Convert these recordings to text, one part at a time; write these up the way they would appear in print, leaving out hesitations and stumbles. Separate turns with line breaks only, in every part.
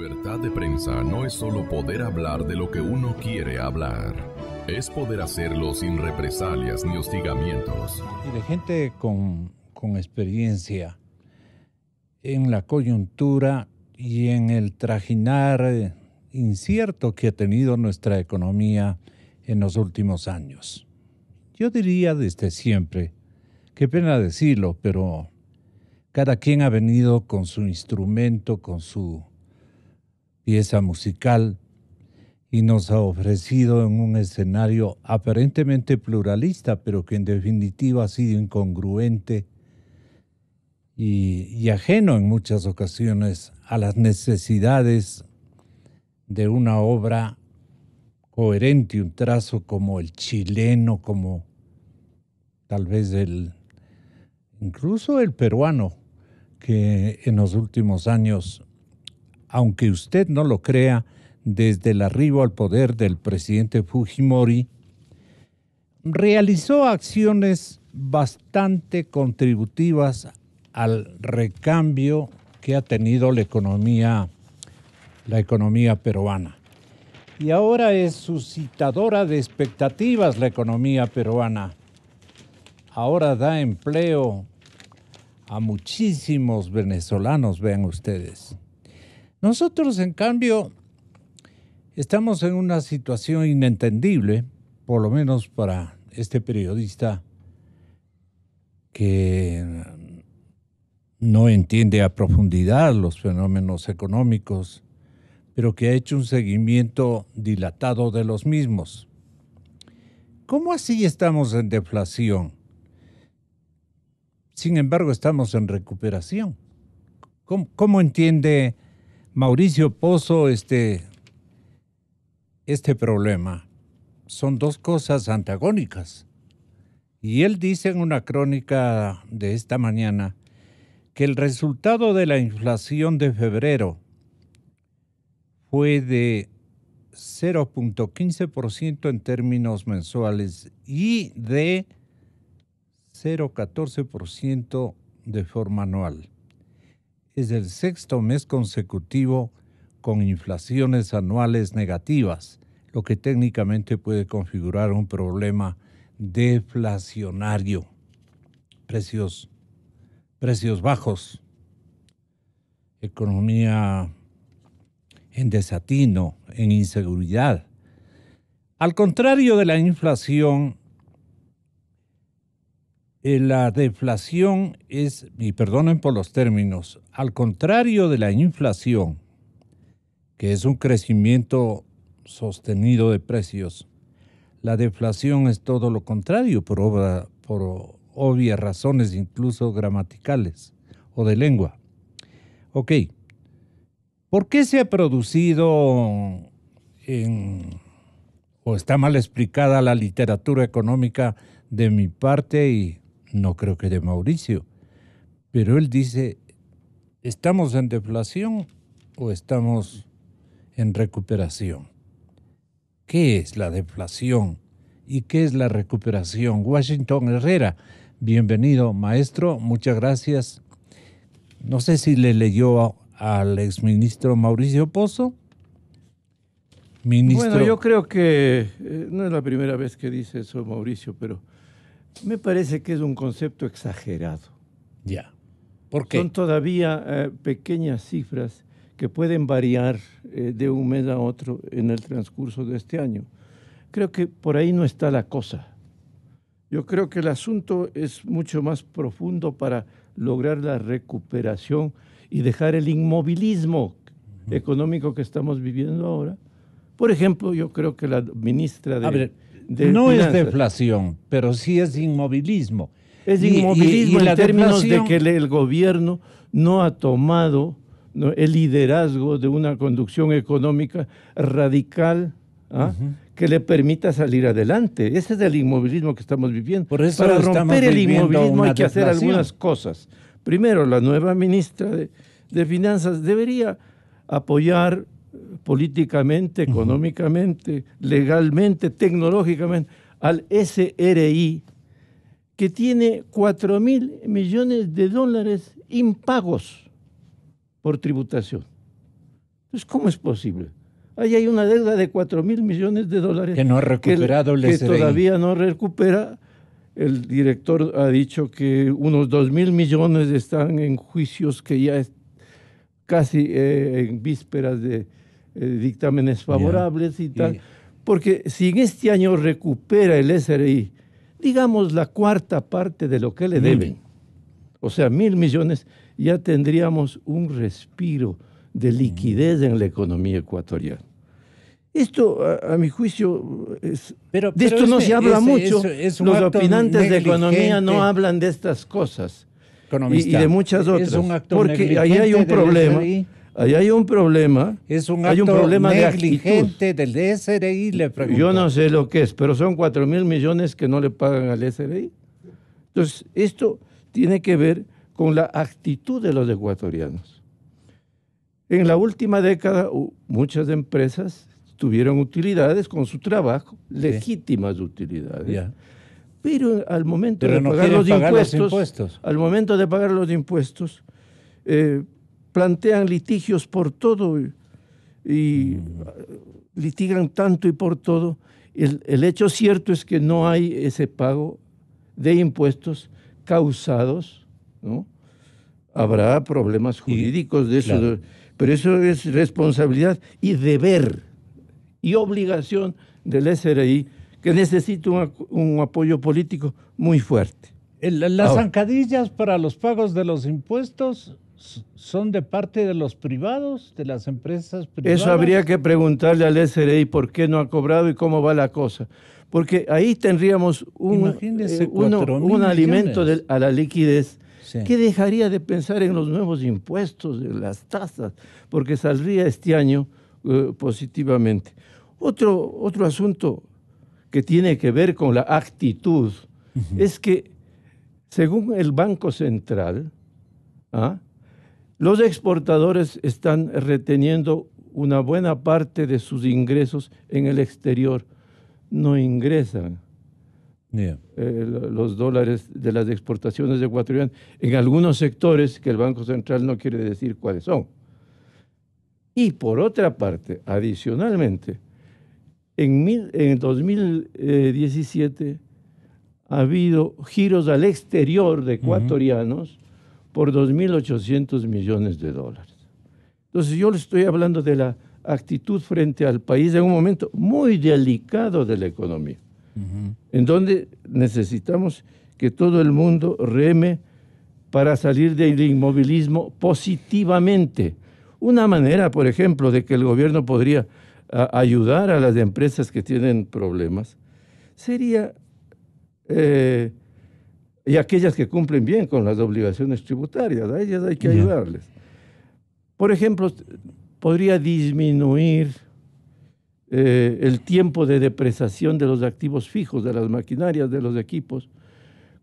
Libertad de prensa no es solo poder hablar de lo que uno quiere hablar. Es poder hacerlo sin represalias ni hostigamientos.
Y de gente con experiencia en la coyuntura y en el trajinar incierto que ha tenido nuestra economía en los últimos años. Yo diría desde siempre, qué pena decirlo, pero cada quien ha venido con su instrumento, con su pieza musical y nos ha ofrecido en un escenario aparentemente pluralista, pero que en definitiva ha sido incongruente y ajeno en muchas ocasiones a las necesidades de una obra coherente, un trazo como el chileno, como tal vez incluso el peruano, que en los últimos años, aunque usted no lo crea, desde el arribo al poder del presidente Fujimori, realizó acciones bastante contributivas al recambio que ha tenido la economía peruana. Y ahora es suscitadora de expectativas la economía peruana. Ahora da empleo a muchísimos venezolanos, vean ustedes. Nosotros, en cambio, estamos en una situación inentendible, por lo menos para este periodista que no entiende a profundidad los fenómenos económicos, pero que ha hecho un seguimiento dilatado de los mismos. ¿Cómo así estamos en deflación? Sin embargo, estamos en recuperación. ¿Cómo entiende Mauricio Pozo este problema? Son dos cosas antagónicas. Y él dice en una crónica de esta mañana que el resultado de la inflación de febrero fue de 0.15% en términos mensuales y de 0.14% de forma anual. Es el sexto mes consecutivo con inflaciones anuales negativas, lo que técnicamente puede configurar un problema deflacionario. Precios bajos, economía en desatino, en inseguridad. Al contrario de la inflación, la deflación es, y perdonen por los términos, al contrario de la inflación, que es un crecimiento sostenido de precios, la deflación es todo lo contrario, por obvias razones, incluso gramaticales o de lengua. Ok, ¿por qué se ha producido o está mal explicada la literatura económica de mi parte y no creo que de Mauricio? Pero él dice, ¿estamos en deflación o estamos en recuperación? ¿Qué es la deflación y qué es la recuperación? Washington Herrera, bienvenido, maestro, muchas gracias. No sé si le leyó al exministro Mauricio Pozo.
Bueno, yo creo que no es la primera vez que dice eso Mauricio, pero me parece que es un concepto exagerado.
Ya. ¿Por qué?
Son todavía pequeñas cifras que pueden variar de un mes a otro en el transcurso de este año. Creo que por ahí no está la cosa. Yo creo que el asunto es mucho más profundo para lograr la recuperación y dejar el inmovilismo económico que estamos viviendo ahora. Por ejemplo, yo creo que la ministra de
no
Finanzas,
es deflación, pero sí es inmovilismo.
Es inmovilismo en términos de que el gobierno no ha tomado el liderazgo de una conducción económica radical que le permita salir adelante. Ese es el inmovilismo que estamos viviendo.
Por eso
para romper el inmovilismo hay que hacer algunas cosas. Primero, la nueva ministra de Finanzas debería apoyar políticamente, económicamente, legalmente, tecnológicamente al SRI, que tiene 4.000 millones de dólares impagos por tributación. Entonces, ¿cómo es posible? Ahí hay una deuda de 4.000 millones de dólares
que no ha recuperado el
que
SRI.
todavía no recupera. El director ha dicho que unos 2.000 millones están en juicios que ya es casi en vísperas de dictámenes favorables y tal. Porque si en este año recupera el SRI, digamos la cuarta parte de lo que le deben, o sea, 1.000 millones, ya tendríamos un respiro de liquidez en la economía ecuatoriana. Esto, a mi juicio, de esto no se habla mucho. Los opinantes de economía no hablan de estas cosas y de muchas otras. Porque ahí hay un problema. Ahí hay un problema.
Es un acto negligente del SRI, le pregunto.
Yo no sé lo que es, pero son 4.000 millones que no le pagan al SRI. Entonces, esto tiene que ver con la actitud de los ecuatorianos. En la última década, muchas empresas tuvieron utilidades con su trabajo, legítimas utilidades. Pero al momento de pagar los impuestos, al momento de pagar los impuestos, plantean litigios por todo y litigan tanto y por todo. El hecho cierto es que no hay ese pago de impuestos causados, ¿no? Habrá problemas jurídicos de eso, claro, pero eso es responsabilidad y deber y obligación del SRI, que necesita un apoyo político muy fuerte.
Las zancadillas para los pagos de los impuestos son de parte de los privados, de las empresas privadas.
Eso habría que preguntarle al SRI por qué no ha cobrado y cómo va la cosa. Porque ahí tendríamos un alimento a la liquidez, que dejaría de pensar en los nuevos impuestos, en las tasas, porque saldría este año positivamente. Otro asunto que tiene que ver con la actitud es que, según el Banco Central, los exportadores están reteniendo una buena parte de sus ingresos en el exterior. No ingresan los dólares de las exportaciones ecuatorianas en algunos sectores que el Banco Central no quiere decir cuáles son. Y por otra parte, adicionalmente, en 2017 ha habido giros al exterior de ecuatorianos por 2.800 millones de dólares. Entonces yo le estoy hablando de la actitud frente al país en un momento muy delicado de la economía, en donde necesitamos que todo el mundo reme para salir del inmovilismo positivamente. Una manera, por ejemplo, de que el gobierno podría ayudar a las empresas que tienen problemas sería, y aquellas que cumplen bien con las obligaciones tributarias, a ellas hay que ayudarles. Por ejemplo, podría disminuir el tiempo de depreciación de los activos fijos, de las maquinarias, de los equipos,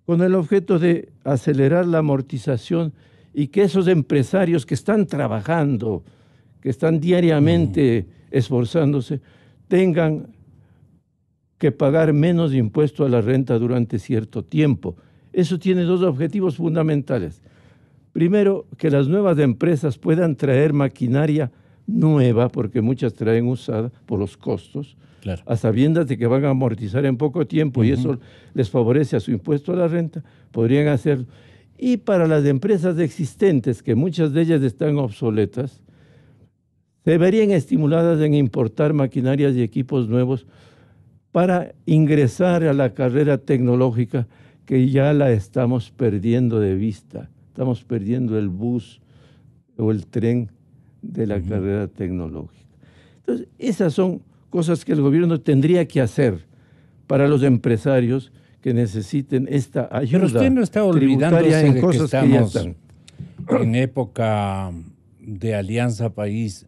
con el objeto de acelerar la amortización y que esos empresarios que están trabajando, que están diariamente esforzándose, tengan que pagar menos impuesto a la renta durante cierto tiempo. Eso tiene dos objetivos fundamentales. Primero, que las nuevas empresas puedan traer maquinaria nueva, porque muchas traen usada por los costos, claro, a sabiendas de que van a amortizar en poco tiempo y eso les favorece a su impuesto a la renta, podrían hacerlo. Y para las empresas existentes, que muchas de ellas están obsoletas, se verían estimuladas en importar maquinarias y equipos nuevos para ingresar a la carrera tecnológica, que ya la estamos perdiendo de vista. Estamos perdiendo el bus o el tren de la carrera tecnológica. Entonces, esas son cosas que el gobierno tendría que hacer para los empresarios que necesiten esta ayuda.
Pero usted no está olvidándose en cosas que estamos en época de Alianza País,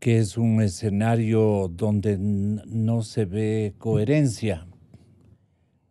que es un escenario donde no se ve coherencia,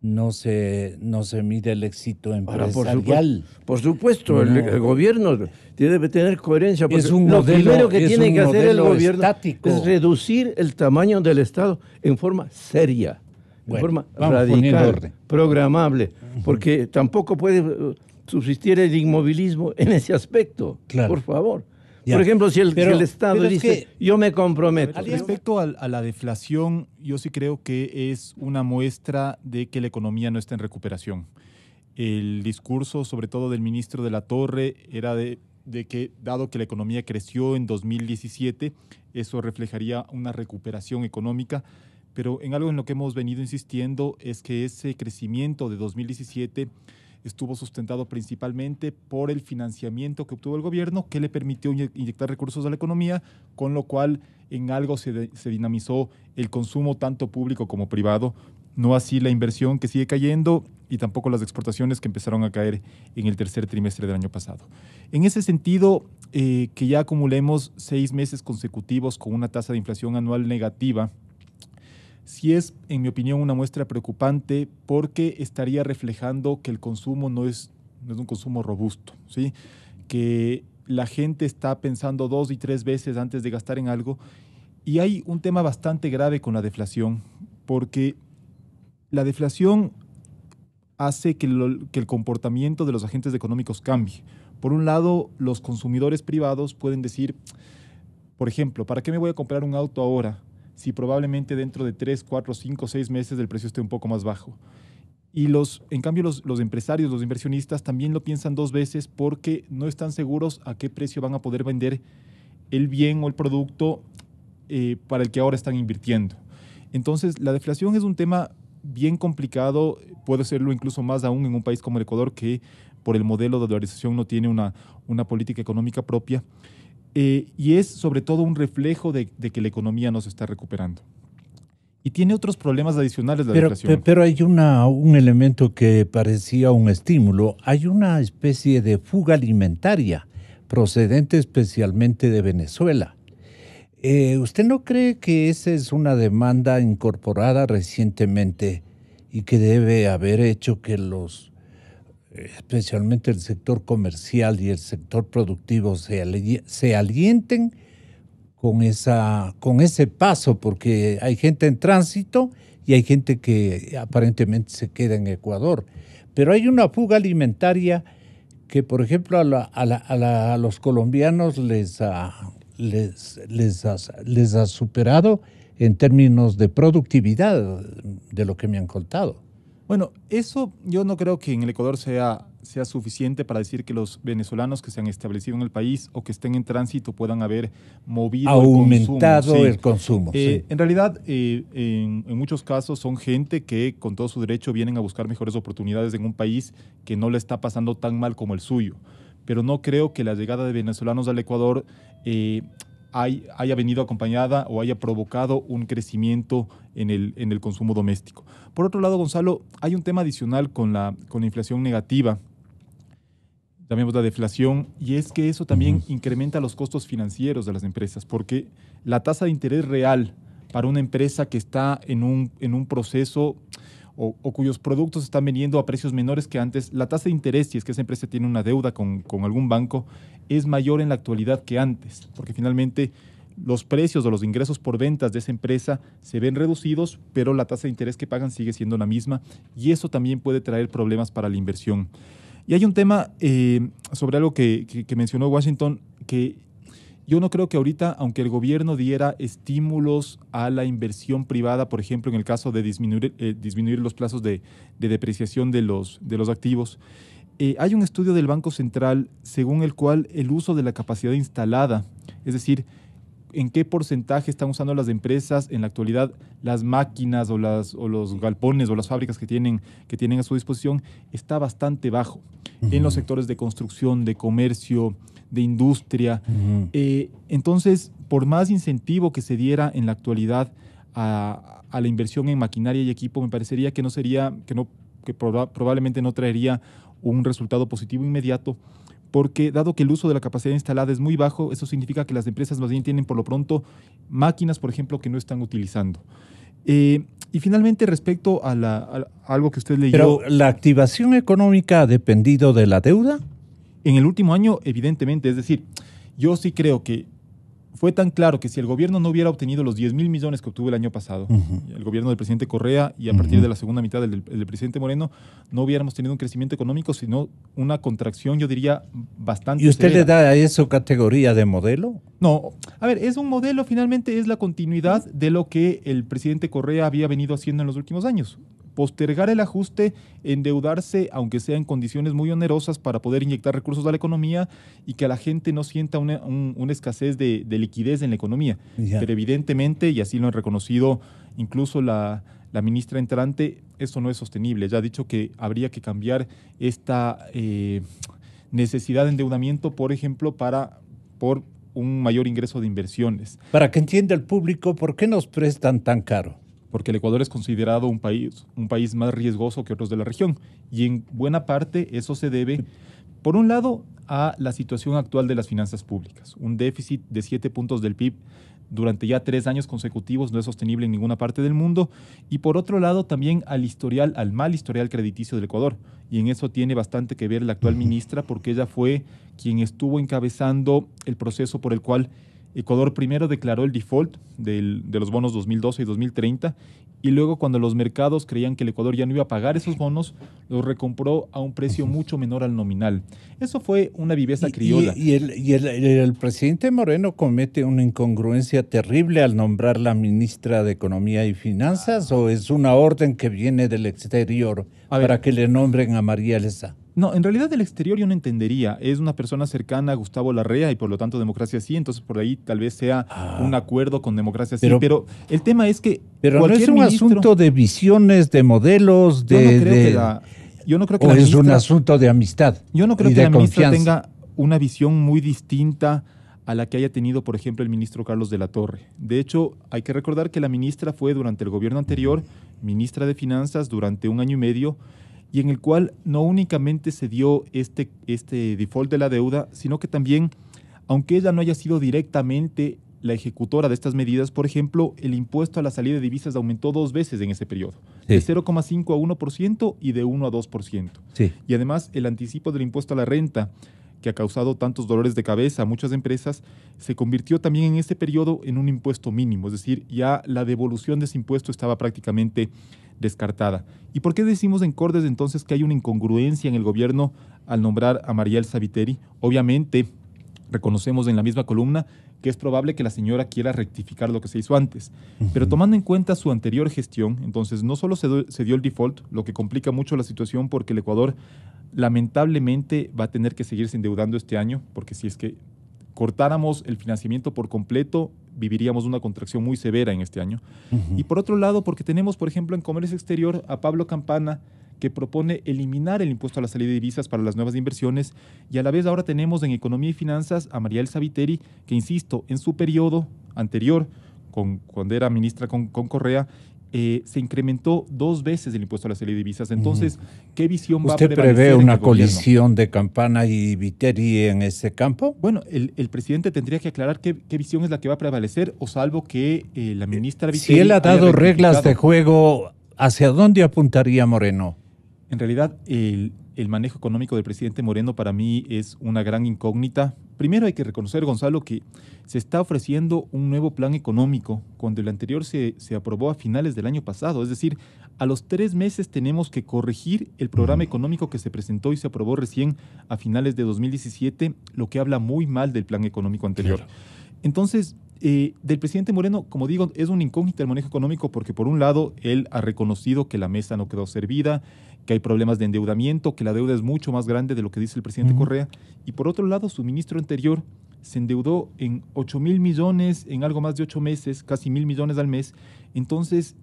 no se mide el éxito empresarial.
Por supuesto, el gobierno debe tener coherencia, porque lo primero que tiene que hacer el gobierno es reducir el tamaño del Estado en forma seria, en forma radical, programable, porque tampoco puede subsistir el inmovilismo en ese aspecto, claro, por favor. Por ejemplo, si el Estado dice, yo me comprometo.
Respecto a la deflación, yo sí creo que es una muestra de que la economía no está en recuperación. El discurso, sobre todo del ministro de la Torre, era de que, dado que la economía creció en 2017, eso reflejaría una recuperación económica, pero en algo en lo que hemos venido insistiendo es que ese crecimiento de 2017 estuvo sustentado principalmente por el financiamiento que obtuvo el gobierno, que le permitió inyectar recursos a la economía, con lo cual en algo se dinamizó el consumo tanto público como privado, no así la inversión que sigue cayendo y tampoco las exportaciones que empezaron a caer en el tercer trimestre del año pasado. En ese sentido, que ya acumulemos 6 meses consecutivos con una tasa de inflación anual negativa, sí es, en mi opinión, una muestra preocupante porque estaría reflejando que el consumo no es un consumo robusto, ¿sí? Que la gente está pensando 2 y 3 veces antes de gastar en algo. Y hay un tema bastante grave con la deflación, porque la deflación hace que el comportamiento de los agentes económicos cambie. Por un lado, los consumidores privados pueden decir, por ejemplo, ¿para qué me voy a comprar un auto ahora si probablemente dentro de 3, 4, 5, 6 meses el precio esté un poco más bajo? Y en cambio los empresarios, los inversionistas también lo piensan 2 veces porque no están seguros a qué precio van a poder vender el bien o el producto para el que ahora están invirtiendo. Entonces, la deflación es un tema bien complicado, puede serlo incluso más aún en un país como el Ecuador, que por el modelo de dolarización no tiene una política económica propia. Y es sobre todo un reflejo de que la economía no se está recuperando. Y tiene otros problemas adicionales de la deflación.
Pero hay un elemento que parecía un estímulo. Hay una especie de fuga alimentaria procedente especialmente de Venezuela. ¿Usted no cree que esa es una demanda incorporada recientemente y que debe haber hecho que especialmente el sector comercial y el sector productivo se alienten con ese paso? Porque hay gente en tránsito y hay gente que aparentemente se queda en Ecuador. Pero hay una fuga alimentaria que, por ejemplo, a los colombianos les ha superado en términos de productividad, de lo que me han contado.
Bueno, eso yo no creo que en el Ecuador sea suficiente para decir que los venezolanos que se han establecido en el país o que estén en tránsito puedan haber movido
aumentado el consumo. Sí.
En realidad, en muchos casos son gente que con todo su derecho vienen a buscar mejores oportunidades en un país que no le está pasando tan mal como el suyo. Pero no creo que la llegada de venezolanos al Ecuador haya venido acompañada o haya provocado un crecimiento en el consumo doméstico. Por otro lado, Gonzalo, hay un tema adicional con la inflación negativa, llamemos la deflación, y es que eso también incrementa los costos financieros de las empresas, porque la tasa de interés real para una empresa que está en un proceso o cuyos productos están vendiendo a precios menores que antes, la tasa de interés, si es que esa empresa tiene una deuda con algún banco, es mayor en la actualidad que antes, porque finalmente los precios o los ingresos por ventas de esa empresa se ven reducidos, pero la tasa de interés que pagan sigue siendo la misma, y eso también puede traer problemas para la inversión. Y hay un tema sobre algo que mencionó Washington, que yo no creo que ahorita, aunque el gobierno diera estímulos a la inversión privada, por ejemplo, en el caso de disminuir los plazos de depreciación de los activos, hay un estudio del Banco Central según el cual el uso de la capacidad instalada, es decir, en qué porcentaje están usando las empresas en la actualidad las máquinas o los galpones o las fábricas que tienen a su disposición, está bastante bajo en los sectores de construcción, de comercio, de industria. Entonces, por más incentivo que se diera en la actualidad a la inversión en maquinaria y equipo, me parecería que probablemente no traería un resultado positivo inmediato, porque dado que el uso de la capacidad instalada es muy bajo, eso significa que las empresas más bien tienen por lo pronto máquinas, por ejemplo, que no están utilizando. Y finalmente, respecto a algo que usted leyó...
¿Pero la activación económica ha dependido de la deuda?
En el último año, evidentemente. Es decir, yo sí creo que fue tan claro que si el gobierno no hubiera obtenido los 10.000 millones que obtuvo el año pasado, el gobierno del presidente Correa y a partir de la segunda mitad del presidente Moreno, no hubiéramos tenido un crecimiento económico, sino una contracción, yo diría, bastante
¿Y usted
severa.
le da a eso categoría de modelo?
No, a ver, es un modelo, finalmente es la continuidad de lo que el presidente Correa había venido haciendo en los últimos años. Postergar el ajuste, endeudarse, aunque sea en condiciones muy onerosas, para poder inyectar recursos a la economía y que la gente no sienta una escasez de liquidez en la economía.
Ya.
Pero evidentemente, y así lo han reconocido incluso la ministra entrante, eso no es sostenible. Ya ha dicho que habría que cambiar esta necesidad de endeudamiento, por ejemplo, por un mayor ingreso de inversiones.
Para que entienda el público, ¿por qué nos prestan tan caro?
Porque el Ecuador es considerado un país más riesgoso que otros de la región. Y en buena parte eso se debe, por un lado, a la situación actual de las finanzas públicas. Un déficit de 7 puntos del PIB durante ya 3 años consecutivos no es sostenible en ninguna parte del mundo. Y por otro lado, también al mal historial crediticio del Ecuador. Y en eso tiene bastante que ver la actual ministra, porque ella fue quien estuvo encabezando el proceso por el cual Ecuador primero declaró el default de los bonos 2012 y 2030 y luego, cuando los mercados creían que el Ecuador ya no iba a pagar esos bonos, los recompró a un precio mucho menor al nominal. Eso fue una viveza criolla.
Y el presidente Moreno comete una incongruencia terrible al nombrar la ministra de Economía y Finanzas, ¿o es una orden que viene del exterior para que le nombren a María Elsa?
No, en realidad del exterior yo no entendería. Es una persona cercana a Gustavo Larrea y por lo tanto Democracia Sí, entonces por ahí tal vez sea un acuerdo con Democracia Sí. Pero el tema es que
no es un asunto de visiones, de modelos,
yo no creo que
o
la
es
ministra,
un asunto de amistad.
Yo no creo
y
que
de
la ministra
confianza.
tenga una visión muy distinta a la que haya tenido, por ejemplo, el ministro Carlos de la Torre. De hecho, hay que recordar que la ministra fue durante el gobierno anterior ministra de Finanzas durante 1 año y medio, y en el cual no únicamente se dio este default de la deuda, sino que también, aunque ella no haya sido directamente la ejecutora de estas medidas, por ejemplo, el impuesto a la salida de divisas aumentó 2 veces en ese periodo, de 0,5 a 1% y de 1 a 2%.
Sí.
Y además, el anticipo del impuesto a la renta, que ha causado tantos dolores de cabeza a muchas empresas, se convirtió también en ese periodo en un impuesto mínimo, es decir, ya la devolución de ese impuesto estaba prácticamente descartada. ¿Y por qué decimos en Cordes entonces que hay una incongruencia en el gobierno al nombrar a María Elsa Viteri? Obviamente, reconocemos en la misma columna que es probable que la señora quiera rectificar lo que se hizo antes. Pero tomando en cuenta su anterior gestión, entonces no solo se dio el default, lo que complica mucho la situación porque el Ecuador lamentablemente va a tener que seguirse endeudando este año, porque si es que cortáramos el financiamiento por completo, viviríamos una contracción muy severa en este año. Y por otro lado, porque tenemos, por ejemplo, en Comercio Exterior a Pablo Campana, que propone eliminar el impuesto a la salida de divisas para las nuevas inversiones, y a la vez ahora tenemos en Economía y Finanzas a María Elsa Viteri, que, insisto, en su periodo anterior, cuando era ministra con Correa, se incrementó 2 veces el impuesto a la salida de divisas. Entonces, ¿qué visión va a prevalecer?
¿Usted prevé
en
una
el gobierno?
colisión de Campana y Viteri en ese campo?
Bueno, el presidente tendría que aclarar qué visión es la que va a prevalecer, o salvo que la ministra Viteri...
Si él ha dado
haya
reglas de
rectificado.
juego, ¿hacia dónde apuntaría Moreno?
En realidad, el manejo económico del presidente Moreno para mí es una gran incógnita. Primero hay que reconocer, Gonzalo, que se está ofreciendo un nuevo plan económico cuando el anterior se aprobó a finales del año pasado. Es decir, a los 3 meses tenemos que corregir el programa económico que se presentó y se aprobó recién a finales de 2017, lo que habla muy mal del plan económico anterior. Claro. Entonces, del presidente Moreno, como digo, es una incógnita el manejo económico porque, por un lado, él ha reconocido que la mesa no quedó servida, que hay problemas de endeudamiento, que la deuda es mucho más grande de lo que dice el presidente Correa, y por otro lado, su ministro anterior se endeudó en 8.000 millones en algo más de 8 meses, casi 1.000 millones al mes. Entonces,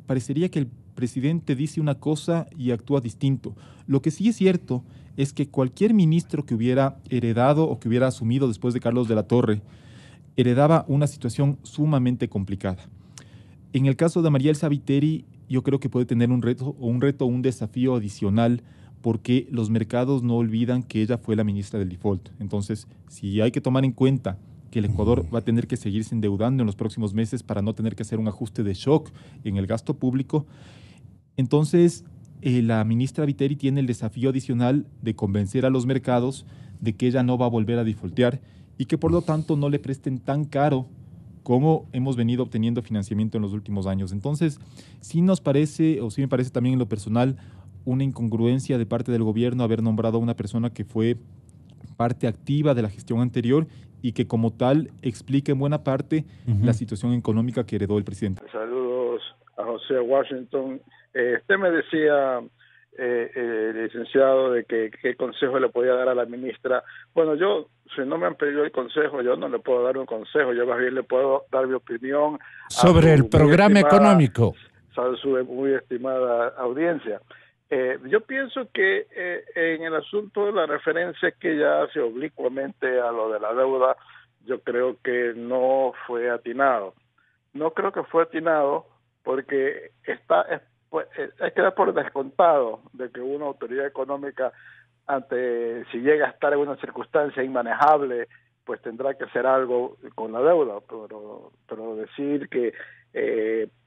parecería que el presidente dice una cosa y actúa distinto. Lo que sí es cierto es que cualquier ministro que hubiera heredado o que hubiera asumido después de Carlos de la Torre heredaba una situación sumamente complicada. En el caso de María Elsa Viteri, yo creo que puede tener un reto, un desafío adicional, porque los mercados no olvidan que ella fue la ministra del default. Entonces, si hay que tomar en cuenta que el Ecuador va a tener que seguirse endeudando en los próximos meses para no tener que hacer un ajuste de shock en el gasto público, entonces la ministra Viteri tiene el desafío adicional de convencer a los mercados de que ella no va a volver a defaultear y que por lo tanto no le presten tan caro como hemos venido obteniendo financiamiento en los últimos años. Entonces, sí nos parece, o sí me parece también en lo personal, una incongruencia de parte del gobierno haber nombrado a una persona que fue parte activa de la gestión anterior y que como tal explica en buena parte la situación económica que heredó el presidente.
Saludos a José Washington. Usted me decía, licenciado, de que qué consejo le podía dar a la ministra. Bueno, yo, si no me han pedido el consejo, yo no le puedo dar un consejo, yo más bien le puedo dar mi opinión
sobre el programa económico.
A su muy estimada audiencia. Yo pienso que en el asunto de la referencia que ella hace oblicuamente a lo de la deuda, yo creo que no fue atinado. No creo que fue atinado porque hay que dar por descontado de que una autoridad económica, si llega a estar en una circunstancia inmanejable, pues tendrá que hacer algo con la deuda, pero decir que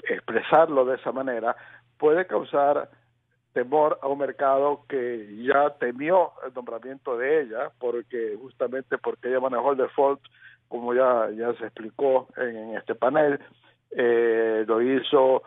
expresarlo de esa manera puede causar temor a un mercado que ya temió el nombramiento de ella, justamente porque ella manejó el default, como ya se explicó en este panel. Lo hizo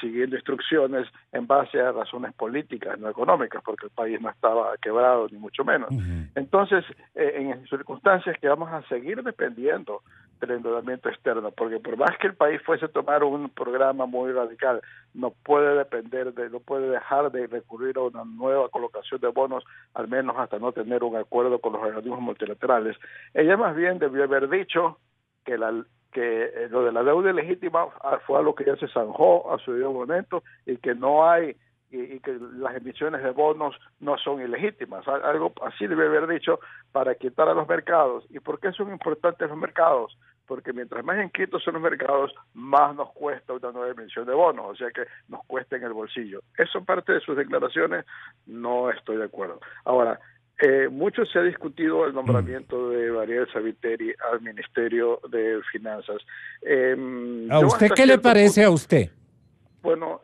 siguiendo instrucciones en base a razones políticas, no económicas, porque el país no estaba quebrado, ni mucho menos. Entonces, en circunstancias que vamos a seguir dependiendo del endeudamiento externo, porque por más que el país fuese a tomar un programa muy radical, no puede dejar de recurrir a una nueva colocación de bonos, al menos hasta no tener un acuerdo con los organismos multilaterales. Ella más bien debió haber dicho que lo de la deuda ilegítima fue algo que ya se zanjó a su debido momento y que no hay y que las emisiones de bonos no son ilegítimas. Algo así debe haber dicho para quitar a los mercados. ¿Y por qué son importantes los mercados? Porque mientras más inquietos son los mercados, más nos cuesta una nueva emisión de bonos, o sea que nos cuesta en el bolsillo. Eso parte de sus declaraciones, no estoy de acuerdo. Ahora, mucho se ha discutido el nombramiento de Mariel Saviteri al Ministerio de Finanzas.
¿A usted qué le parece a usted?
Bueno,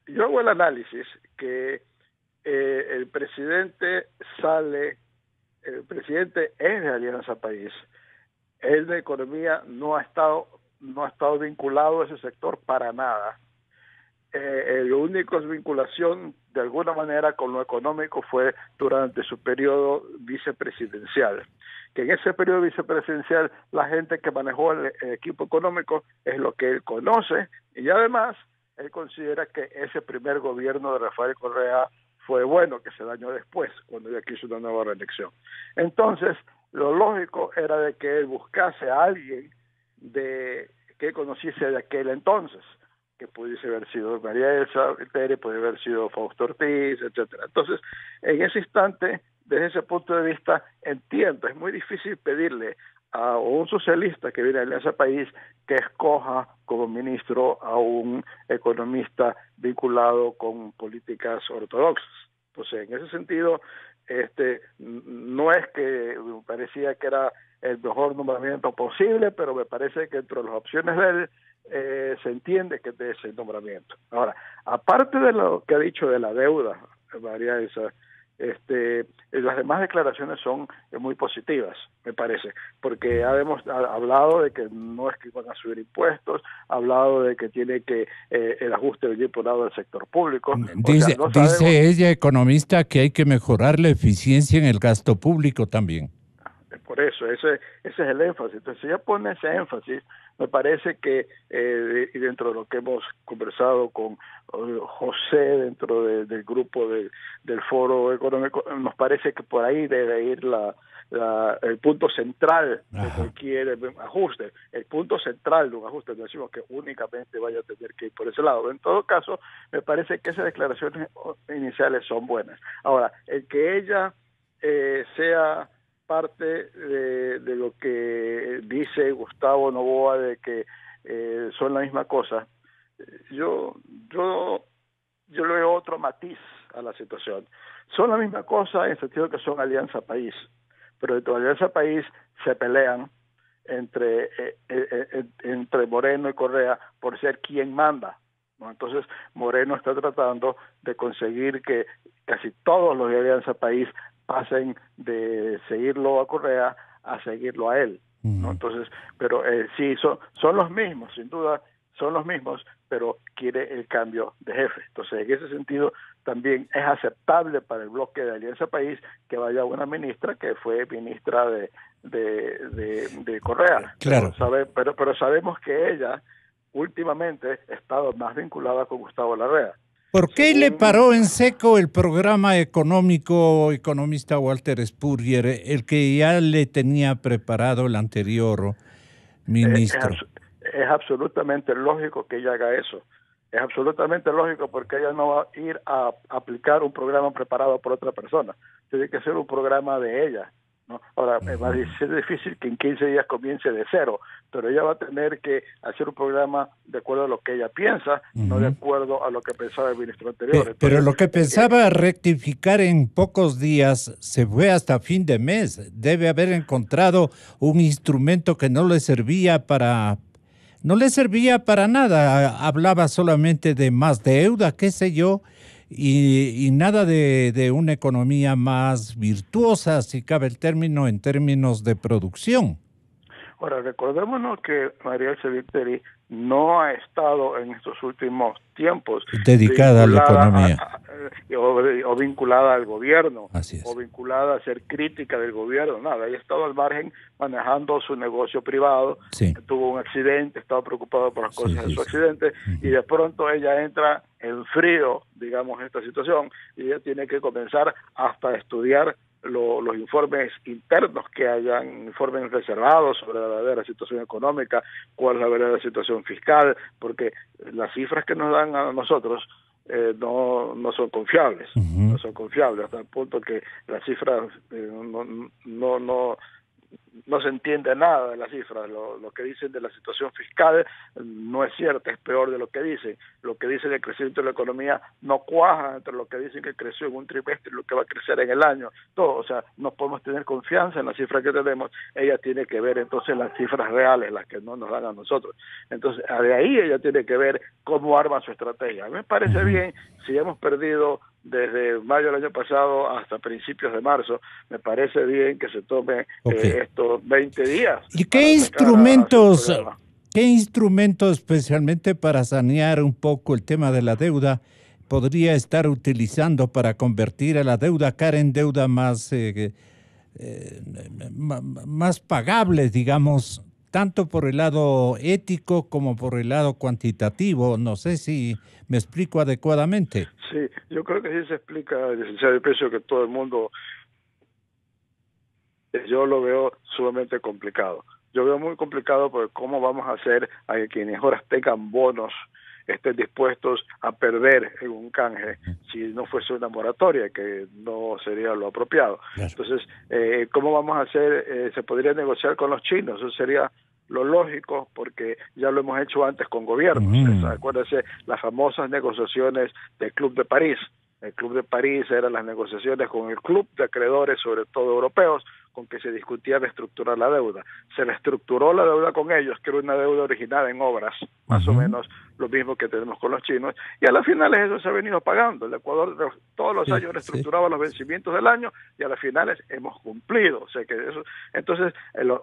yo hago el análisis que el presidente es de Alianza País. Él de economía no ha estado vinculado a ese sector para nada. Lo único es vinculación de alguna manera con lo económico fue durante su periodo vicepresidencial, que en ese periodo vicepresidencial la gente que manejó el equipo económico es lo que él conoce, y además él considera que ese primer gobierno de Rafael Correa fue bueno, que se dañó después cuando ya quiso una nueva reelección. Entonces lo lógico era de que él buscase a alguien que conociese de aquel entonces, que pudiese haber sido María Elsa Viteri, puede haber sido Fausto Ortiz, etcétera. Entonces, en ese instante, desde ese punto de vista, entiendo, es muy difícil pedirle a un socialista que viene de Alianza País que escoja como ministro a un economista vinculado con políticas ortodoxas. Entonces, en ese sentido, no es que me parecía que era el mejor nombramiento posible, pero me parece que entre las opciones de él se entiende que es de ese nombramiento. Ahora, aparte de lo que ha dicho de la deuda, María Elsa, las demás declaraciones son muy positivas, me parece, porque ha hablado de que no es que van a subir impuestos, ha hablado de que tiene que el ajuste venir por lado del sector público.
Dice ella, economista, que hay que mejorar la eficiencia en el gasto público también.
Por eso, ese es el énfasis. Entonces, si ella pone ese énfasis, me parece que, y dentro de lo que hemos conversado con José dentro del grupo del Foro Económico, nos parece que por ahí debe ir el punto central de cualquier ajuste. El punto central de un ajuste, no decimos que únicamente vaya a tener que ir por ese lado. En todo caso, me parece que esas declaraciones iniciales son buenas. Ahora, el que ella sea parte de lo que dice Gustavo Noboa de que son la misma cosa, yo le veo otro matiz a la situación. Son la misma cosa en el sentido que son Alianza País, pero dentro de Alianza País se pelean entre Moreno y Correa por ser quien manda, ¿no? Entonces Moreno está tratando de conseguir que casi todos los de Alianza País pasen de seguirlo a Correa a seguirlo a él, ¿no? Entonces, pero sí, son los mismos, sin duda, son los mismos, pero quiere el cambio de jefe. Entonces, en ese sentido, también es aceptable para el bloque de Alianza País que vaya una ministra que fue ministra de Correa.
Claro.
Pero sabemos que ella últimamente ha estado más vinculada con Gustavo Larrea.
¿Por qué le paró en seco el programa economista Walter Spurrier, el que ya le tenía preparado el anterior ministro?
Es absolutamente lógico que ella haga eso. Es absolutamente lógico porque ella no va a ir a aplicar un programa preparado por otra persona. Tiene que ser un programa de ella, ¿no? Ahora, va a ser difícil que en 15 días comience de cero, pero ella va a tener que hacer un programa de acuerdo a lo que ella piensa, no de acuerdo a lo que pensaba el ministro anterior. Entonces,
pero lo que pensaba rectificar en pocos días se fue hasta fin de mes. Debe haber encontrado un instrumento que no le servía para nada. Hablaba solamente de más deuda, qué sé yo, y nada de una economía más virtuosa, si cabe el término, en términos de producción.
Ahora, recordémonos que María Elsa Viteri no ha estado en estos últimos tiempos
dedicada a la economía
o vinculada al gobierno,
Así es.
o vinculada a ser crítica del gobierno, nada, ella ha estado al margen manejando su negocio privado,
sí.
Tuvo un accidente, estaba preocupado por las cosas de su
sí.
accidente, y de pronto ella entra en frío, digamos, en esta situación, y ella tiene que comenzar hasta a estudiar los informes internos que hayan, informes reservados sobre la verdadera situación económica, cuál es la verdadera situación fiscal, porque las cifras que nos dan a nosotros no son confiables, no son confiables, hasta el punto que las cifras no se entiende nada de las cifras. Lo que dicen de la situación fiscal no es cierto, es peor de lo que dicen. Lo que dicen del crecimiento de la economía no cuaja entre lo que dicen que creció en un trimestre y lo que va a crecer en el año. Todo, o sea, no podemos tener confianza en las cifras que tenemos. Ella tiene que ver entonces las cifras reales, las que no nos dan a nosotros. Entonces, de ahí ella tiene que ver cómo arma su estrategia. A mí me parece bien, si hemos perdido desde mayo del año pasado hasta principios de marzo, me parece bien que se tome estos 20 días.
¿Y qué instrumentos, especialmente para sanear un poco el tema de la deuda, podría estar utilizando para convertir a la deuda cara en deuda más pagable, digamos, tanto por el lado ético como por el lado cuantitativo? No sé si me explico adecuadamente.
Sí, yo creo que sí se explica, licenciado. Yo pienso que todo el mundo, yo lo veo sumamente complicado. Yo veo muy complicado porque cómo vamos a hacer a que quienes ahora tengan bonos estén dispuestos a perder en un canje si no fuese una moratoria, que no sería lo apropiado. Claro. Entonces, ¿cómo vamos a hacer? Se podría negociar con los chinos, eso sería lo lógico, porque ya lo hemos hecho antes con gobiernos. Acuérdense las famosas negociaciones del Club de París. El Club de París eran las negociaciones con el club de acreedores, sobre todo europeos, con que se discutía reestructurar la deuda. Se reestructuró la deuda con ellos, que era una deuda originada en obras, más o menos lo mismo que tenemos con los chinos, y a las finales eso se ha venido pagando. El Ecuador todos los años reestructuraba los vencimientos del año y a las finales hemos cumplido. O sea que eso, entonces,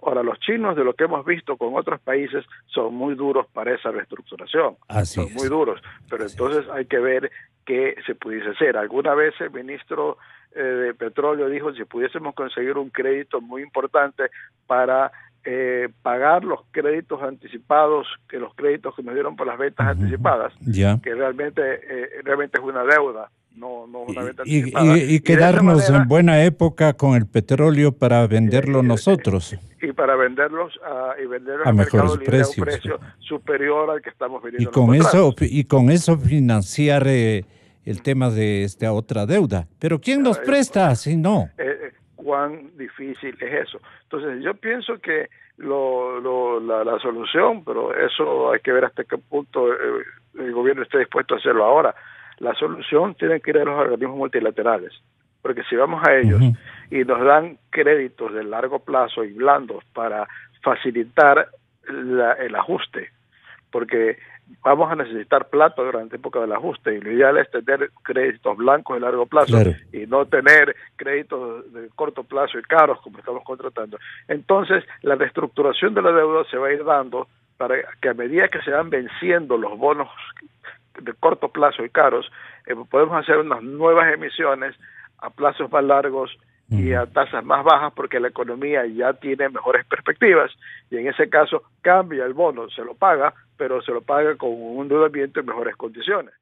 ahora los chinos, de lo que hemos visto con otros países, son muy duros para esa reestructuración. Son muy duros, pero entonces hay que ver qué se pudiese hacer. Alguna vez el ministro de Petróleo dijo si pudiésemos conseguir un crédito muy importante para pagar los créditos anticipados, que los créditos que nos dieron por las ventas anticipadas, que realmente es una deuda, no una venta anticipada.
Y quedarnos en buena época con el petróleo para venderlo nosotros.
Y para venderlos a
mejores precios,
a un precio superior al que estamos vendiendo.
Y con eso financiar el tema de esta otra deuda. Pero ¿quién nos presta si no?
Cuán difícil es eso. Entonces yo pienso que la solución, pero eso hay que ver hasta qué punto el gobierno esté dispuesto a hacerlo ahora. La solución tiene que ir a los organismos multilaterales, porque si vamos a ellos y nos dan créditos de largo plazo y blandos para facilitar el ajuste, porque vamos a necesitar plata durante la época del ajuste, y lo ideal es tener créditos blancos de largo plazo,
claro,
y no tener créditos de corto plazo y caros como estamos contratando. Entonces, la reestructuración de la deuda se va a ir dando para que a medida que se van venciendo los bonos de corto plazo y caros, podemos hacer unas nuevas emisiones a plazos más largos y a tasas más bajas, porque la economía ya tiene mejores perspectivas, y en ese caso cambia el bono, se lo paga, pero se lo paga con un endeudamiento en mejores condiciones.